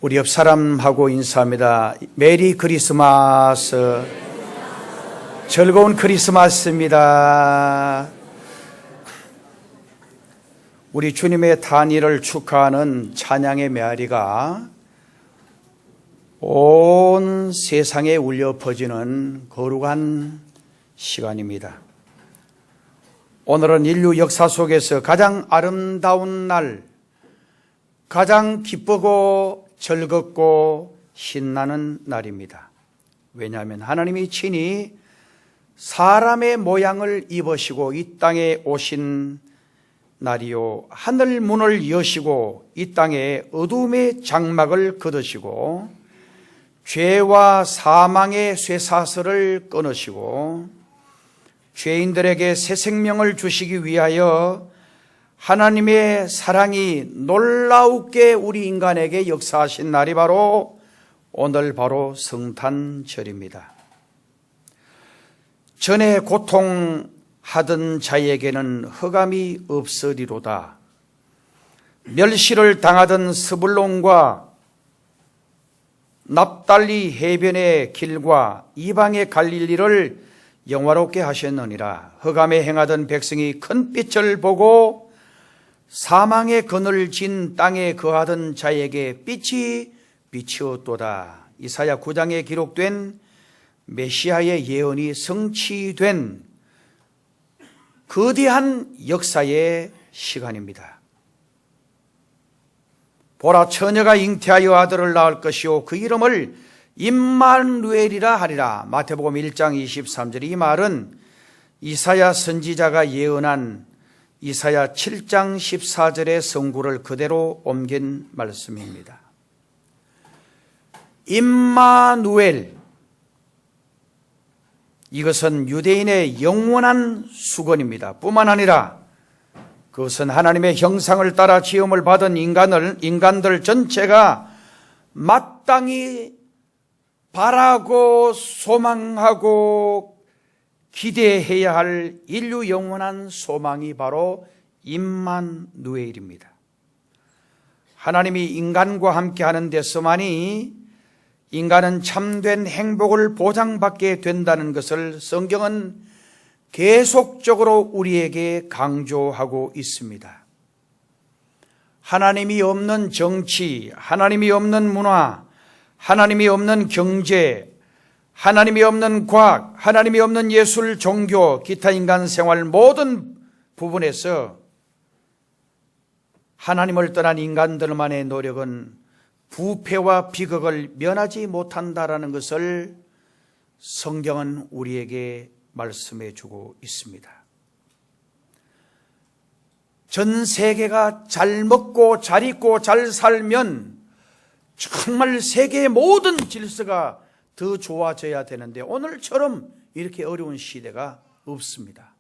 우리 옆 사람하고 인사합니다. 메리 크리스마스. 즐거운 크리스마스입니다. 우리 주님의 탄일을 축하하는 찬양의 메아리가 온 세상에 울려 퍼지는 거룩한 시간입니다. 오늘은 인류 역사 속에서 가장 아름다운 날, 가장 기쁘고 즐겁고 신나는 날입니다. 왜냐하면 하나님이 친히 사람의 모양을 입으시고 이 땅에 오신 날이요, 하늘 문을 여시고 이 땅에 어둠의 장막을 걷으시고 죄와 사망의 쇠사슬을 끊으시고 죄인들에게 새 생명을 주시기 위하여 하나님의 사랑이 놀라우게 우리 인간에게 역사하신 날이 바로 오늘 바로 성탄절입니다. 전에 고통하던 자에게는 흑암이 없으리로다. 멸시를 당하던 스불론과 납달리 해변의 길과 이방의 갈릴리를 영화롭게 하셨느니라. 흑암에 행하던 백성이 큰 빛을 보고 사망의 그늘 진 땅에 거하던 자에게 빛이 비치었도다. 이사야 9장에 기록된 메시아의 예언이 성취된 거대한 역사의 시간입니다. 보라, 처녀가 잉태하여 아들을 낳을 것이요 그 이름을 임마누엘이라 하리라. 마태복음 1장 23절. 이 말은 이사야 선지자가 예언한 이사야 7장 14절의 성구를 그대로 옮긴 말씀입니다. 임마누엘, 이것은 유대인의 영원한 수건입니다. 뿐만 아니라 그것은 하나님의 형상을 따라 지음을 받은 인간들 전체가 마땅히 바라고 소망하고 기대해야 할 인류 영원한 소망이 바로 임마누엘입니다. 하나님이 인간과 함께 하는 데서만이 인간은 참된 행복을 보장받게 된다는 것을 성경은 계속적으로 우리에게 강조하고 있습니다. 하나님이 없는 정치, 하나님이 없는 문화, 하나님이 없는 경제, 하나님이 없는 과학, 하나님이 없는 예술, 종교, 기타 인간 생활 모든 부분에서 하나님을 떠난 인간들만의 노력은 부패와 비극을 면하지 못한다라는 것을 성경은 우리에게 말씀해 주고 있습니다. 전 세계가 잘 먹고 잘 입고 잘 살면 정말 세계의 모든 질서가 더 좋아져야 되는데 오늘처럼 이렇게 어려운 시대가 없습니다.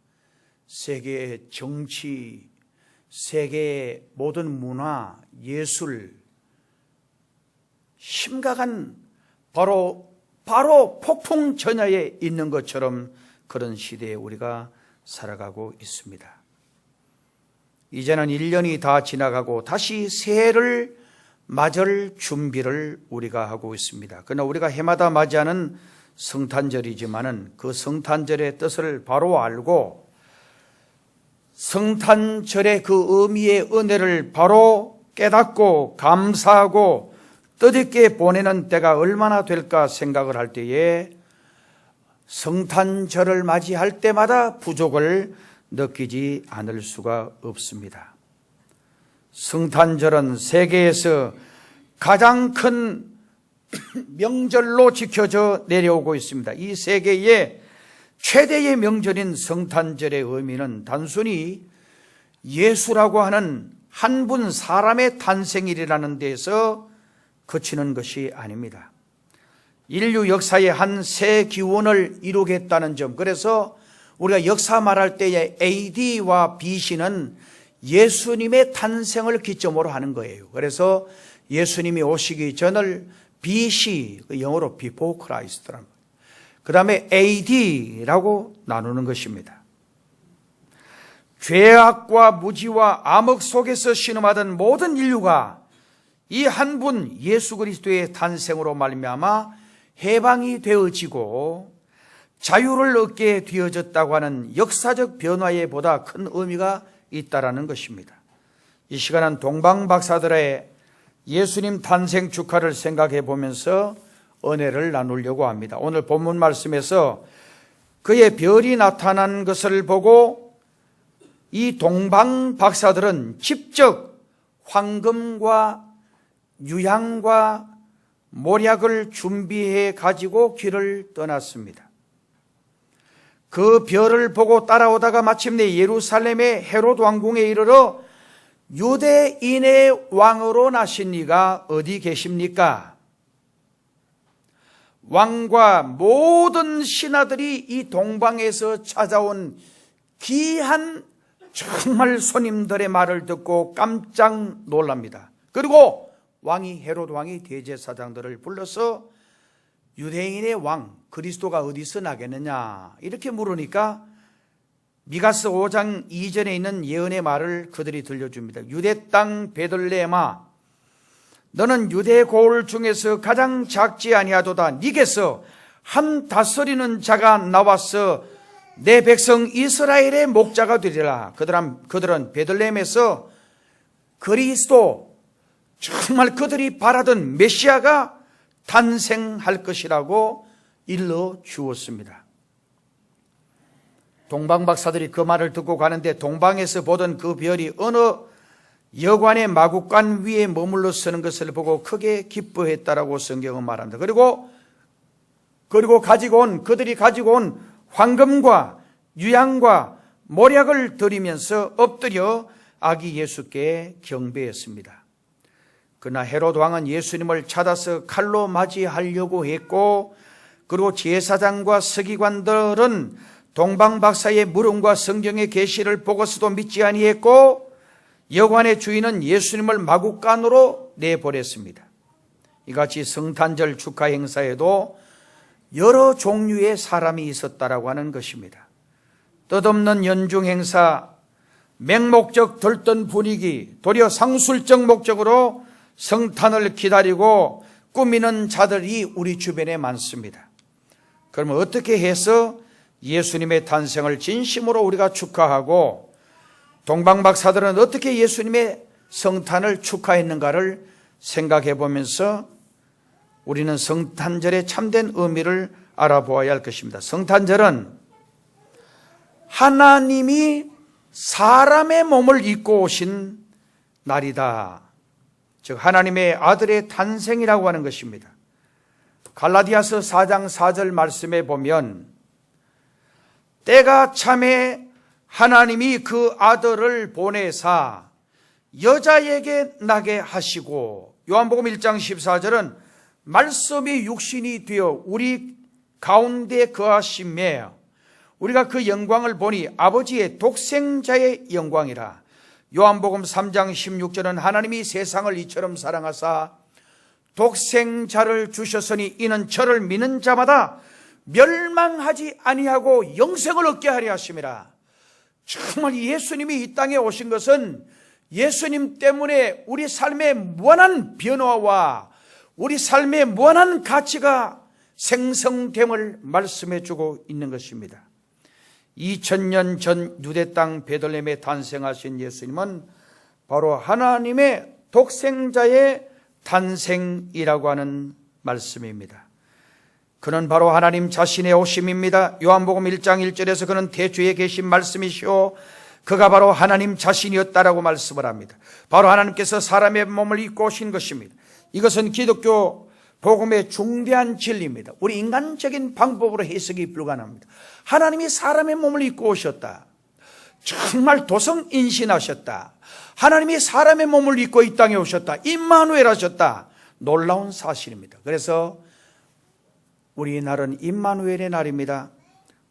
세계의 정치, 세계의 모든 문화, 예술, 심각한 바로 폭풍 전야에 있는 것처럼 그런 시대에 우리가 살아가고 있습니다. 이제는 1년이 다 지나가고 다시 새해를 맞을 준비를 우리가 하고 있습니다. 그러나 우리가 해마다 맞이하는 성탄절이지만은 그 성탄절의 뜻을 바로 알고 성탄절의 그 의미의 은혜를 바로 깨닫고 감사하고 뜻있게 보내는 때가 얼마나 될까 생각을 할 때에 성탄절을 맞이할 때마다 부족을 느끼지 않을 수가 없습니다. 성탄절은 세계에서 가장 큰 명절로 지켜져 내려오고 있습니다. 이 세계의 최대의 명절인 성탄절의 의미는 단순히 예수라고 하는 한 분 사람의 탄생일이라는 데에서 그치는 것이 아닙니다. 인류 역사의 한 새 기원을 이루겠다는 점, 그래서 우리가 역사 말할 때의 AD와 BC는 예수님의 탄생을 기점으로 하는 거예요. 그래서 예수님이 오시기 전을 BC, 영어로 Before Christ라는 거예요. 그 다음에 AD라고 나누는 것입니다. 죄악과 무지와 암흑 속에서 신음하던 모든 인류가 이 한 분 예수 그리스도의 탄생으로 말미암아 해방이 되어지고 자유를 얻게 되어졌다고 하는 역사적 변화에 보다 큰 의미가 있다라는 것입니다. 이 시간은 동방 박사들의 예수님 탄생 축하를 생각해 보면서 은혜를 나누려고 합니다. 오늘 본문 말씀에서 그의 별이 나타난 것을 보고 이 동방 박사들은 직접 황금과 유향과 몰약을 준비해 가지고 길을 떠났습니다. 그 별을 보고 따라오다가 마침내 예루살렘의 헤롯 왕궁에 이르러 유대인의 왕으로 나신 이가 어디 계십니까? 왕과 모든 신하들이 이 동방에서 찾아온 귀한 정말 손님들의 말을 듣고 깜짝 놀랍니다. 그리고 헤롯 왕이 대제사장들을 불러서 유대인의 왕 그리스도가 어디서 나겠느냐 이렇게 물으니까 미가서 5장 2절에 있는 예언의 말을 그들이 들려줍니다. 유대 땅 베들레헴아, 너는 유대 고을 중에서 가장 작지 아니하도다. 네게서 한 다스리는 자가 나와서 내 백성 이스라엘의 목자가 되리라. 그들은 베들레헴에서 그리스도, 정말 그들이 바라던 메시아가 탄생할 것이라고 일러 주었습니다. 동방 박사들이 그 말을 듣고 가는데 동방에서 보던 그 별이 어느 여관의 마구간 위에 머물러 서는 것을 보고 크게 기뻐했다라고 성경은 말합니다. 그리고 그들이 가지고 온 황금과 유향과 몰약을 드리면서 엎드려 아기 예수께 경배했습니다. 그러나 헤롯 왕은 예수님을 찾아서 칼로 맞이하려고 했고, 그리고 제사장과 서기관들은 동방 박사의 물음과 성경의 계시를 보고서도 믿지 아니했고, 여관의 주인은 예수님을 마구간으로 내보냈습니다. 이같이 성탄절 축하 행사에도 여러 종류의 사람이 있었다라고 하는 것입니다. 뜻없는 연중 행사, 맹목적 들뜬 분위기, 도리어 상술적 목적으로 성탄을 기다리고 꾸미는 자들이 우리 주변에 많습니다. 그러면 어떻게 해서 예수님의 탄생을 진심으로 우리가 축하하고 동방 박사들은 어떻게 예수님의 성탄을 축하했는가를 생각해 보면서 우리는 성탄절의 참된 의미를 알아보아야 할 것입니다. 성탄절은 하나님이 사람의 몸을 입고 오신 날이다. 즉 하나님의 아들의 탄생이라고 하는 것입니다. 갈라디아서 4장 4절 말씀에 보면 때가 참에 하나님이 그 아들을 보내사 여자에게 나게 하시고, 요한복음 1장 14절은 말씀이 육신이 되어 우리 가운데 거하심에 우리가 그 영광을 보니 아버지의 독생자의 영광이라. 요한복음 3장 16절은 하나님이 세상을 이처럼 사랑하사 독생자를 주셨으니 이는 저를 믿는 자마다 멸망하지 아니하고 영생을 얻게 하려 하심이라. 정말 예수님이 이 땅에 오신 것은 예수님 때문에 우리 삶의 무한한 변화와 우리 삶의 무한한 가치가 생성됨을 말씀해 주고 있는 것입니다. 2000년 전 유대 땅 베들레헴에 탄생하신 예수님은 바로 하나님의 독생자의 탄생이라고 하는 말씀입니다. 그는 바로 하나님 자신의 오심입니다. 요한복음 1장 1절에서 그는 태초에 계신 말씀이시오, 그가 바로 하나님 자신이었다라고 말씀을 합니다. 바로 하나님께서 사람의 몸을 입고 오신 것입니다. 이것은 기독교 복음의 중대한 진리입니다. 우리 인간적인 방법으로 해석이 불가능합니다. 하나님이 사람의 몸을 입고 오셨다. 정말 도성인신하셨다. 하나님이 사람의 몸을 입고 이 땅에 오셨다. 임마누엘 하셨다. 놀라운 사실입니다. 그래서 우리 날은 임마누엘의 날입니다.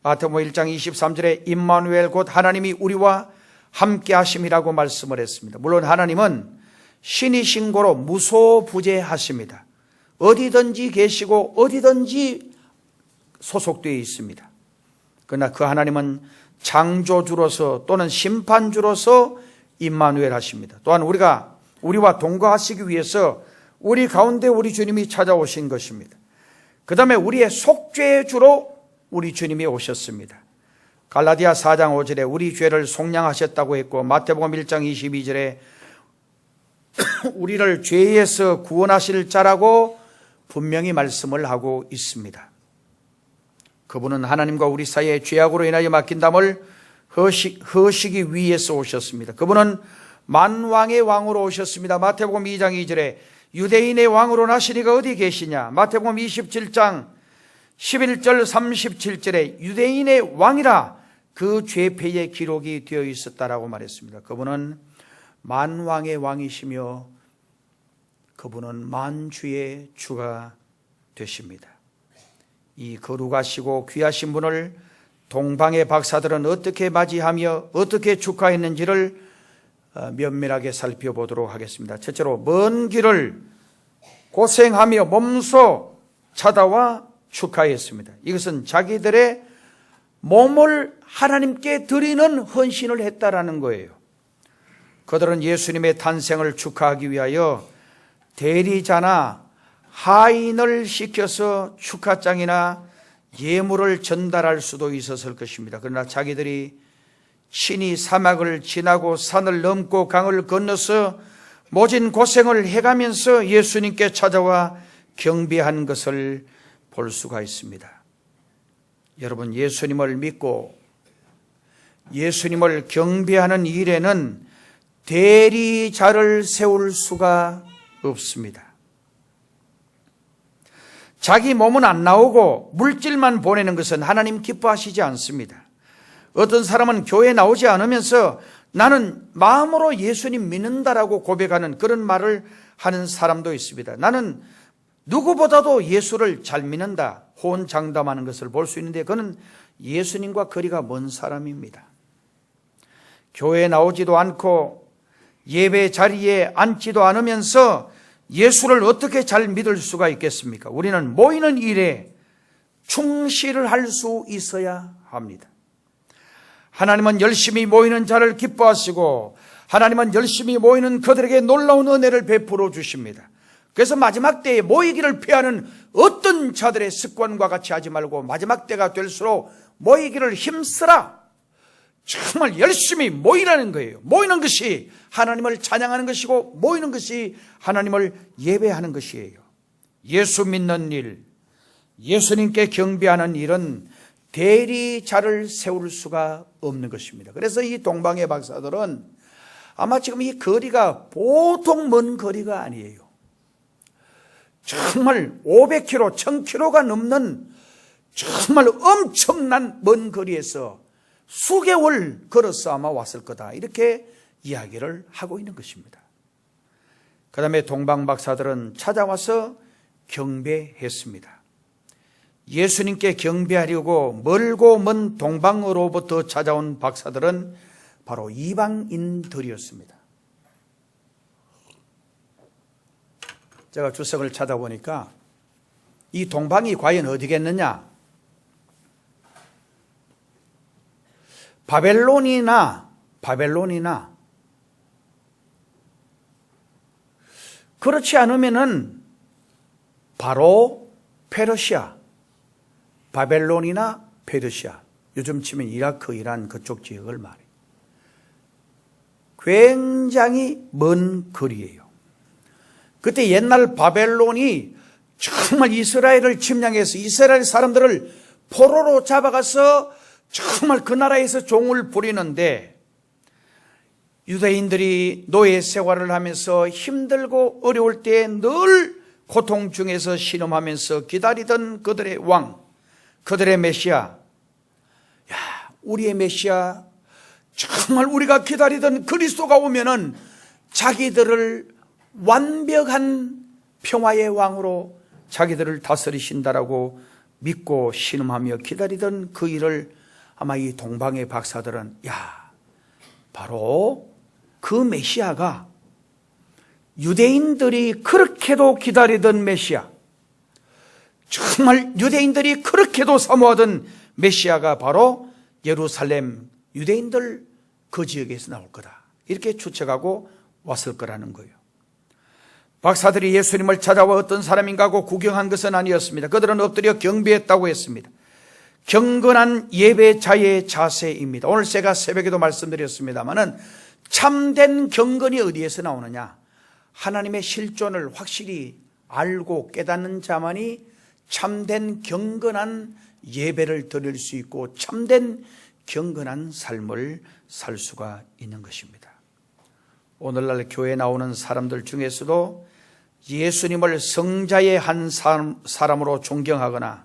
마태복음 1장 23절에 임마누엘 곧 하나님이 우리와 함께 하심이라고 말씀을 했습니다. 물론 하나님은 신이신 고로 무소부재하십니다. 어디든지 계시고 어디든지 소속되어 있습니다. 그러나 그 하나님은 창조주로서 또는 심판주로서 임마누엘 하십니다. 또한 우리와 동거하시기 위해서 우리 가운데 우리 주님이 찾아오신 것입니다. 그 다음에 우리의 속죄의 주로 우리 주님이 오셨습니다. 갈라디아 4장 5절에 우리 죄를 속량하셨다고 했고, 마태복음 1장 22절에 우리를 죄에서 구원하실 자라고 분명히 말씀을 하고 있습니다. 그분은 하나님과 우리 사이에 죄악으로 인하여 막힌 담을 허시기 위해서 오셨습니다. 그분은 만왕의 왕으로 오셨습니다. 마태복음 2장 2절에 유대인의 왕으로 나시니가 어디 계시냐. 마태복음 27장 11절 37절에 유대인의 왕이라 그 죄패의 기록이 되어 있었다라고 말했습니다. 그분은 만왕의 왕이시며 그분은 만주의 주가 되십니다. 이 거룩하시고 귀하신 분을 동방의 박사들은 어떻게 맞이하며 어떻게 축하했는지를 면밀하게 살펴보도록 하겠습니다. 첫째로 먼 길을 고생하며 몸소 찾아와 축하했습니다. 이것은 자기들의 몸을 하나님께 드리는 헌신을 했다라는 거예요. 그들은 예수님의 탄생을 축하하기 위하여 대리자나 하인을 시켜서 축하장이나 예물을 전달할 수도 있었을 것입니다. 그러나 자기들이 친히 사막을 지나고 산을 넘고 강을 건너서 모진 고생을 해가면서 예수님께 찾아와 경배한 것을 볼 수가 있습니다. 여러분, 예수님을 믿고 예수님을 경배하는 일에는 대리자를 세울 수가 없습니다. 자기 몸은 안 나오고 물질만 보내는 것은 하나님 기뻐하시지 않습니다. 어떤 사람은 교회에 나오지 않으면서 나는 마음으로 예수님 믿는다라고 고백하는 그런 말을 하는 사람도 있습니다. 나는 누구보다도 예수를 잘 믿는다, 호언장담하는 것을 볼 수 있는데 그는 예수님과 거리가 먼 사람입니다. 교회에 나오지도 않고 예배 자리에 앉지도 않으면서 예수를 어떻게 잘 믿을 수가 있겠습니까? 우리는 모이는 일에 충실을 할 수 있어야 합니다. 하나님은 열심히 모이는 자를 기뻐하시고 하나님은 열심히 모이는 그들에게 놀라운 은혜를 베풀어 주십니다. 그래서 마지막 때에 모이기를 피하는 어떤 자들의 습관과 같이 하지 말고 마지막 때가 될수록 모이기를 힘쓰라. 정말 열심히 모이라는 거예요. 모이는 것이 하나님을 찬양하는 것이고 모이는 것이 하나님을 예배하는 것이에요. 예수 믿는 일, 예수님께 경배하는 일은 대리자를 세울 수가 없는 것입니다. 그래서 이 동방의 박사들은 아마 지금 이 거리가 보통 먼 거리가 아니에요. 정말 500km, 1000km가 넘는 정말 엄청난 먼 거리에서 수개월 걸어서 아마 왔을 거다, 이렇게 이야기를 하고 있는 것입니다. 그 다음에 동방 박사들은 찾아와서 경배했습니다. 예수님께 경배하려고 멀고 먼 동방으로부터 찾아온 박사들은 바로 이방인들이었습니다. 제가 주석을 찾아보니까 이 동방이 과연 어디겠느냐? 바벨론이나 그렇지 않으면은 바로 페르시아, 바벨론이나 페르시아, 요즘 치면 이라크, 이란 그쪽 지역을 말해요. 굉장히 먼 거리예요. 그때 옛날 바벨론이 정말 이스라엘을 침략해서 이스라엘 사람들을 포로로 잡아가서 정말 그 나라에서 종을 부리는데 유대인들이 노예 생활을 하면서 힘들고 어려울 때 늘 고통 중에서 신음하면서 기다리던 그들의 왕, 그들의 메시아, 야, 우리의 메시아, 정말 우리가 기다리던 그리스도가 오면은 자기들을 완벽한 평화의 왕으로 자기들을 다스리신다라고 믿고 신음하며 기다리던 그 일을 아마 이 동방의 박사들은, 야, 바로 그 메시아가 유대인들이 그렇게도 기다리던 메시아, 정말 유대인들이 그렇게도 사모하던 메시아가 바로 예루살렘 유대인들 그 지역에서 나올 거다, 이렇게 추측하고 왔을 거라는 거예요. 박사들이 예수님을 찾아와 어떤 사람인가 하고 구경한 것은 아니었습니다. 그들은 엎드려 경배했다고 했습니다. 경건한 예배자의 자세입니다. 오늘 제가 새벽에도 말씀드렸습니다마는 참된 경건이 어디에서 나오느냐? 하나님의 실존을 확실히 알고 깨닫는 자만이 참된 경건한 예배를 드릴 수 있고 참된 경건한 삶을 살 수가 있는 것입니다. 오늘날 교회에 나오는 사람들 중에서도 예수님을 성자의 한 사람으로 존경하거나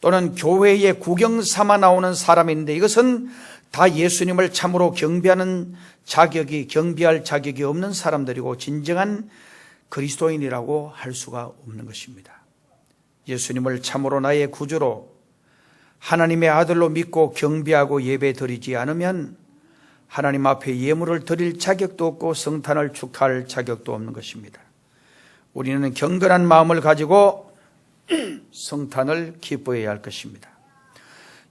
또는 교회에 구경 삼아 나오는 사람인데 이것은 다 예수님을 참으로 경배할 자격이 없는 사람들이고 진정한 그리스도인이라고 할 수가 없는 것입니다. 예수님을 참으로 나의 구주로 하나님의 아들로 믿고 경배하고 예배 드리지 않으면 하나님 앞에 예물을 드릴 자격도 없고 성탄을 축하할 자격도 없는 것입니다. 우리는 경건한 마음을 가지고 성탄을 기뻐해야 할 것입니다.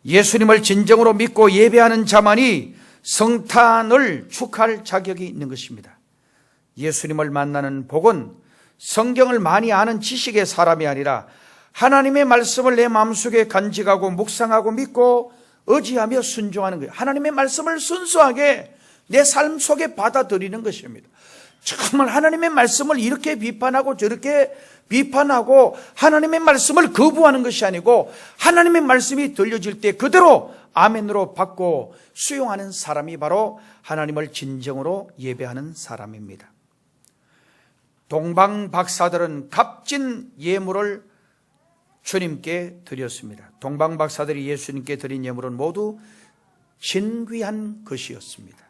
예수님을 진정으로 믿고 예배하는 자만이 성탄을 축하할 자격이 있는 것입니다. 예수님을 만나는 복은 성경을 많이 아는 지식의 사람이 아니라 하나님의 말씀을 내 마음속에 간직하고 묵상하고 믿고 의지하며 순종하는 거예요. 하나님의 말씀을 순수하게 내 삶 속에 받아들이는 것입니다. 정말 하나님의 말씀을 이렇게 비판하고 저렇게 비판하고 하나님의 말씀을 거부하는 것이 아니고 하나님의 말씀이 들려질 때 그대로 아멘으로 받고 수용하는 사람이 바로 하나님을 진정으로 예배하는 사람입니다. 동방 박사들은 값진 예물을 주님께 드렸습니다. 동방 박사들이 예수님께 드린 예물은 모두 진귀한 것이었습니다.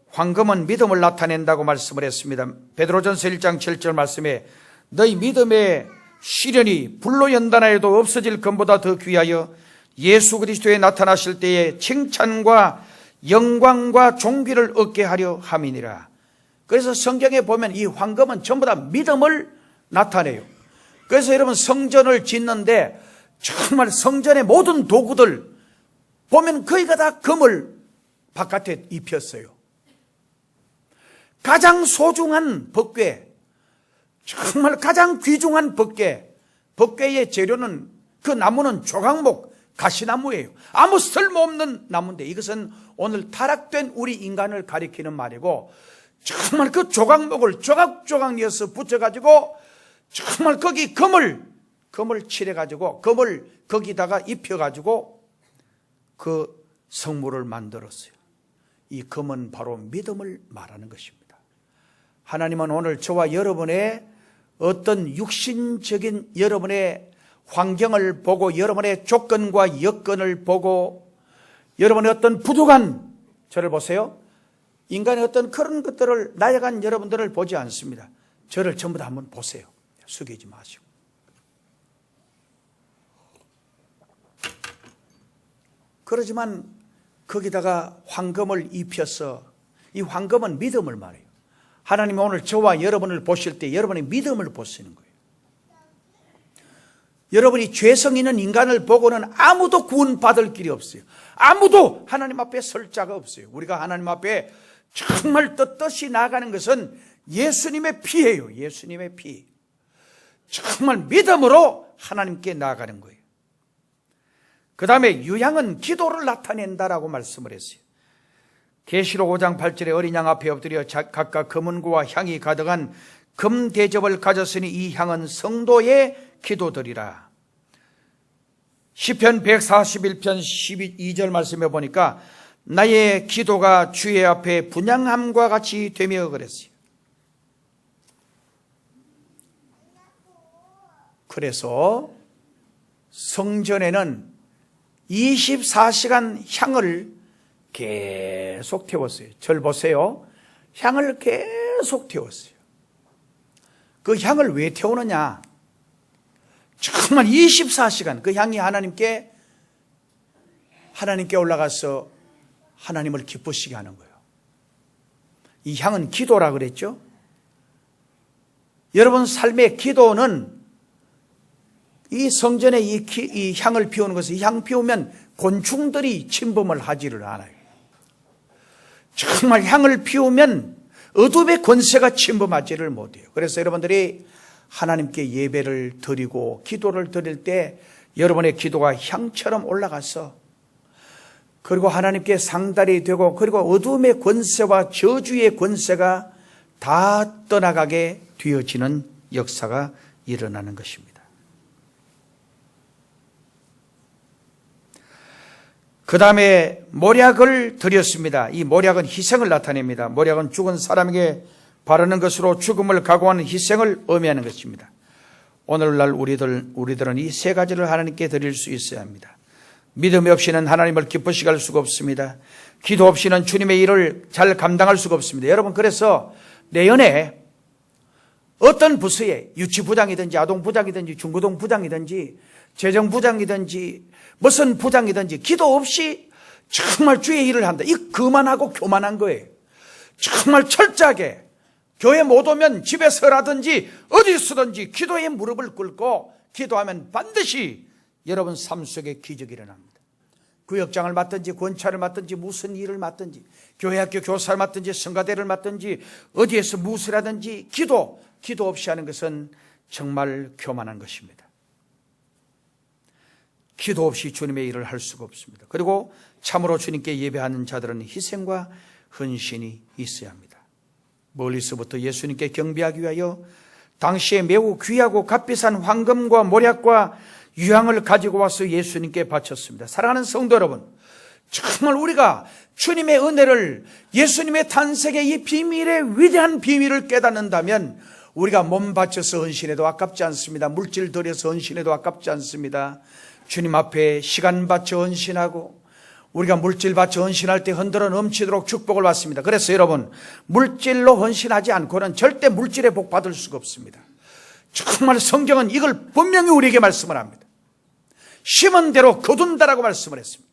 황금은 믿음을 나타낸다고 말씀을 했습니다. 베드로전서 1장 7절 말씀에 너희 믿음의 시련이 불로 연단하여도 없어질 금보다 더 귀하여 예수 그리스도에 나타나실 때에 칭찬과 영광과 존귀를 얻게 하려 함이니라. 그래서 성경에 보면 이 황금은 전부 다 믿음을 나타내요. 그래서 여러분 성전을 짓는데 정말 성전의 모든 도구들 보면 거의가 다 금을 바깥에 입혔어요. 가장 소중한 법궤, 정말 가장 귀중한 법궤의 재료는 그 나무는 조각목, 가시나무예요. 아무 쓸모없는 나무인데 이것은 오늘 타락된 우리 인간을 가리키는 말이고 정말 그 조각목을 조각조각 이어서 붙여가지고 정말 거기 금을 칠해가지고 금을 거기다가 입혀가지고 그 성물을 만들었어요. 이 금은 바로 믿음을 말하는 것입니다. 하나님은 오늘 저와 여러분의 어떤 육신적인 여러분의 환경을 보고 여러분의 조건과 여건을 보고 여러분의 어떤 부족한 저를 보세요. 인간의 어떤 그런 것들을 나약한 여러분들을 보지 않습니다. 저를 전부 다 한번 보세요. 숙이지 마시고. 그러지만 거기다가 황금을 입혀서 이 황금은 믿음을 말해요. 하나님이 오늘 저와 여러분을 보실 때 여러분의 믿음을 보시는 거예요. 여러분이 죄성 있는 인간을 보고는 아무도 구원받을 길이 없어요. 아무도 하나님 앞에 설 자가 없어요. 우리가 하나님 앞에 정말 떳떳이 나아가는 것은 예수님의 피예요. 예수님의 피. 정말 믿음으로 하나님께 나아가는 거예요. 그 다음에 유향은 기도를 나타낸다라고 말씀을 했어요. 계시록 5장 8절에 어린 양 앞에 엎드려 각각 금은고와 향이 가득한 금 대접을 가졌으니 이 향은 성도의 기도들이라. 시편 141편 12절 말씀에 보니까 나의 기도가 주의 앞에 분향함과 같이 되며 그랬어요. 그래서 성전에는 24시간 향을 계속 태웠어요. 절 보세요. 향을 계속 태웠어요. 그 향을 왜 태우느냐? 정말 24시간 그 향이 하나님께 올라가서 하나님을 기쁘시게 하는 거예요. 이 향은 기도라 그랬죠? 여러분 삶의 기도는 이 성전에 이 향을 피우는 것은 이 향 피우면 곤충들이 침범을 하지를 않아요. 정말 향을 피우면 어둠의 권세가 침범하지를 못해요. 그래서 여러분들이 하나님께 예배를 드리고 기도를 드릴 때 여러분의 기도가 향처럼 올라가서 그리고 하나님께 상달이 되고 그리고 어둠의 권세와 저주의 권세가 다 떠나가게 되어지는 역사가 일어나는 것입니다. 그 다음에 모략을 드렸습니다. 이 모략은 희생을 나타냅니다. 모략은 죽은 사람에게 바르는 것으로 죽음을 각오하는 희생을 의미하는 것입니다. 오늘날 우리들은 이 세 가지를 하나님께 드릴 수 있어야 합니다. 믿음 없이는 하나님을 기쁘시게 할 수가 없습니다. 기도 없이는 주님의 일을 잘 감당할 수가 없습니다. 여러분, 그래서 내년에 어떤 부서에 유치부장이든지 아동부장이든지 중고등부장이든지 재정부장이든지 무슨 부장이든지 기도 없이 정말 주의 일을 한다. 이 그만하고 교만한 거예요. 정말 철저하게 교회 못 오면 집에서라든지 어디서든지 기도에 무릎을 꿇고 기도하면 반드시 여러분 삶 속에 기적이 일어납니다. 구역장을 맡든지 권차를 맡든지 무슨 일을 맡든지 교회 학교 교사를 맡든지 성가대를 맡든지 어디에서 무엇을 하든지 기도 없이 하는 것은 정말 교만한 것입니다. 기도 없이 주님의 일을 할 수가 없습니다. 그리고 참으로 주님께 예배하는 자들은 희생과 헌신이 있어야 합니다. 멀리서부터 예수님께 경배하기 위하여 당시에 매우 귀하고 값비싼 황금과 모략과 유향을 가지고 와서 예수님께 바쳤습니다. 사랑하는 성도 여러분, 정말 우리가 주님의 은혜를, 예수님의 탄생의 이 비밀의 위대한 비밀을 깨닫는다면 우리가 몸 바쳐서 헌신해도 아깝지 않습니다. 물질 들여서 헌신해도 아깝지 않습니다. 주님 앞에 시간 바쳐 헌신하고 우리가 물질 바쳐 헌신할 때 흔들어 넘치도록 축복을 받습니다. 그래서 여러분, 물질로 헌신하지 않고는 절대 물질의 복 받을 수가 없습니다. 정말 성경은 이걸 분명히 우리에게 말씀을 합니다. 심은 대로 거둔다라고 말씀을 했습니다.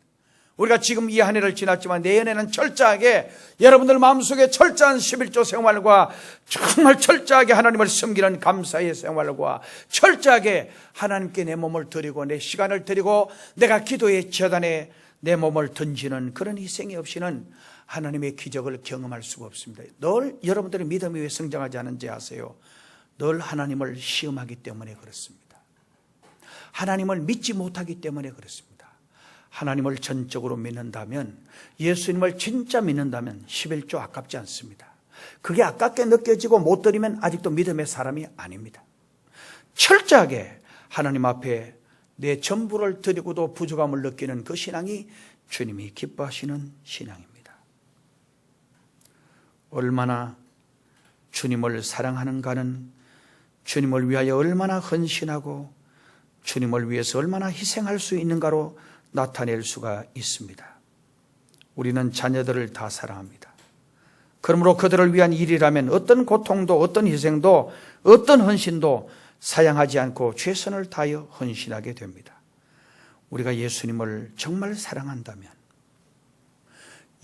우리가 지금 이 한 해를 지났지만 내년에는 철저하게 여러분들 마음속에 철저한 11조 생활과 정말 철저하게 하나님을 섬기는 감사의 생활과 철저하게 하나님께 내 몸을 드리고 내 시간을 드리고 내가 기도의 제단에 내 몸을 던지는 그런 희생이 없이는 하나님의 기적을 경험할 수가 없습니다. 늘 여러분들의 믿음이 왜 성장하지 않은지 아세요? 늘 하나님을 시험하기 때문에 그렇습니다. 하나님을 믿지 못하기 때문에 그렇습니다. 하나님을 전적으로 믿는다면, 예수님을 진짜 믿는다면 11조 아깝지 않습니다. 그게 아깝게 느껴지고 못 드리면 아직도 믿음의 사람이 아닙니다. 철저하게 하나님 앞에 내 전부를 드리고도 부족함을 느끼는 그 신앙이 주님이 기뻐하시는 신앙입니다. 얼마나 주님을 사랑하는가는 주님을 위하여 얼마나 헌신하고 주님을 위해서 얼마나 희생할 수 있는가로 나타낼 수가 있습니다. 우리는 자녀들을 다 사랑합니다. 그러므로 그들을 위한 일이라면 어떤 고통도 어떤 희생도 어떤 헌신도 사양하지 않고 최선을 다하여 헌신하게 됩니다. 우리가 예수님을 정말 사랑한다면,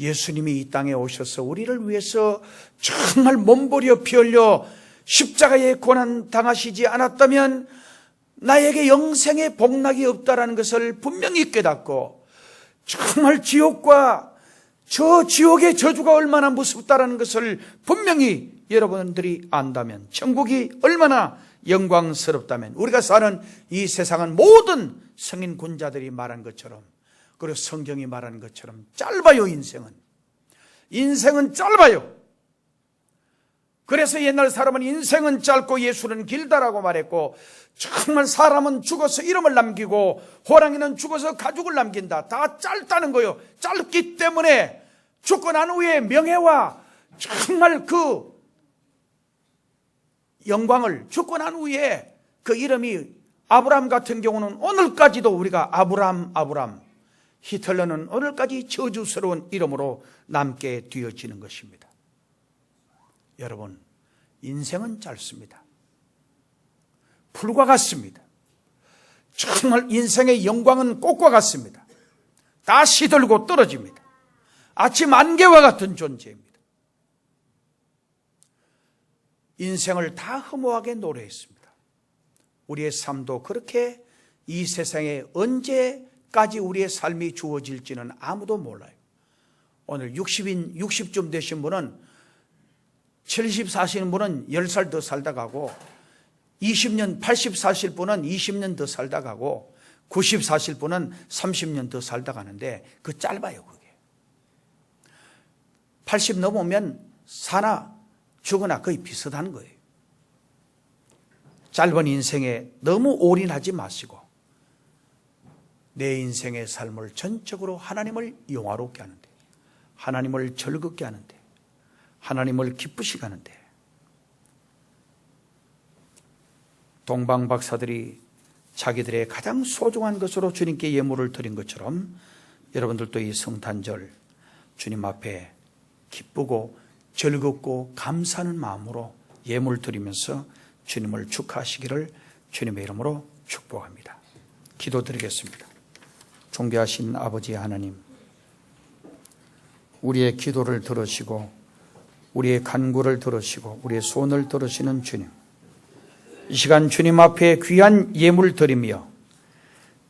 예수님이 이 땅에 오셔서 우리를 위해서 정말 몸부려 피 흘려 십자가의 고난 당하시지 않았다면 나에게 영생의 복락이 없다라는 것을 분명히 깨닫고, 정말 지옥과 저 지옥의 저주가 얼마나 무섭다라는 것을 분명히 여러분들이 안다면, 천국이 얼마나 영광스럽다면, 우리가 사는 이 세상은 모든 성인 군자들이 말한 것처럼, 그리고 성경이 말하는 것처럼 짧아요. 인생은 짧아요. 그래서 옛날 사람은 인생은 짧고 예수는 길다라고 말했고, 정말 사람은 죽어서 이름을 남기고 호랑이는 죽어서 가죽을 남긴다. 다 짧다는 거예요. 짧기 때문에 죽고 난 후에 명예와 정말 그 영광을, 죽고 난 후에 그 이름이, 아브람 같은 경우는 오늘까지도 우리가 아브람, 히틀러는 오늘까지 저주스러운 이름으로 남게 되어지는 것입니다. 여러분, 인생은 짧습니다. 풀과 같습니다. 정말 인생의 영광은 꽃과 같습니다. 다 시들고 떨어집니다. 아침 안개와 같은 존재입니다. 인생을 다 허무하게 노래했습니다. 우리의 삶도 그렇게 이 세상에 언제까지 우리의 삶이 주어질지는 아무도 몰라요. 오늘 60쯤 되신 분은 70 사시는 분은 10살 더 살다 가고 20년, 80 사실 분은 20년 더 살다 가고 90 사실 분은 30년 더 살다 가는데 그 짧아요 그게. 80 넘으면 사나 죽으나 거의 비슷한 거예요. 짧은 인생에 너무 올인하지 마시고 내 인생의 삶을 전적으로 하나님을 영화롭게 하는데, 하나님을 즐겁게 하는데, 하나님을 기쁘시게 하는데, 동방 박사들이 자기들의 가장 소중한 것으로 주님께 예물을 드린 것처럼 여러분들도 이 성탄절 주님 앞에 기쁘고 즐겁고 감사하는 마음으로 예물 드리면서 주님을 축하하시기를 주님의 이름으로 축복합니다. 기도드리겠습니다. 존귀하신 아버지 하나님, 우리의 기도를 들으시고 우리의 간구를 들으시고 우리의 소원을 들으시는 주님, 이 시간 주님 앞에 귀한 예물 드리며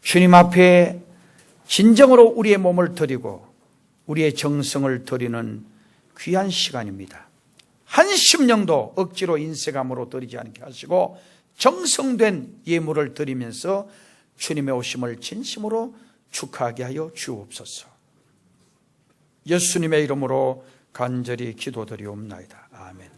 주님 앞에 진정으로 우리의 몸을 드리고 우리의 정성을 드리는 귀한 시간입니다. 한 심령도 억지로 인색함으로 드리지 않게 하시고 정성된 예물을 드리면서 주님의 오심을 진심으로 축하하게 하여 주옵소서. 예수님의 이름으로 간절히 기도드리옵나이다. 아멘.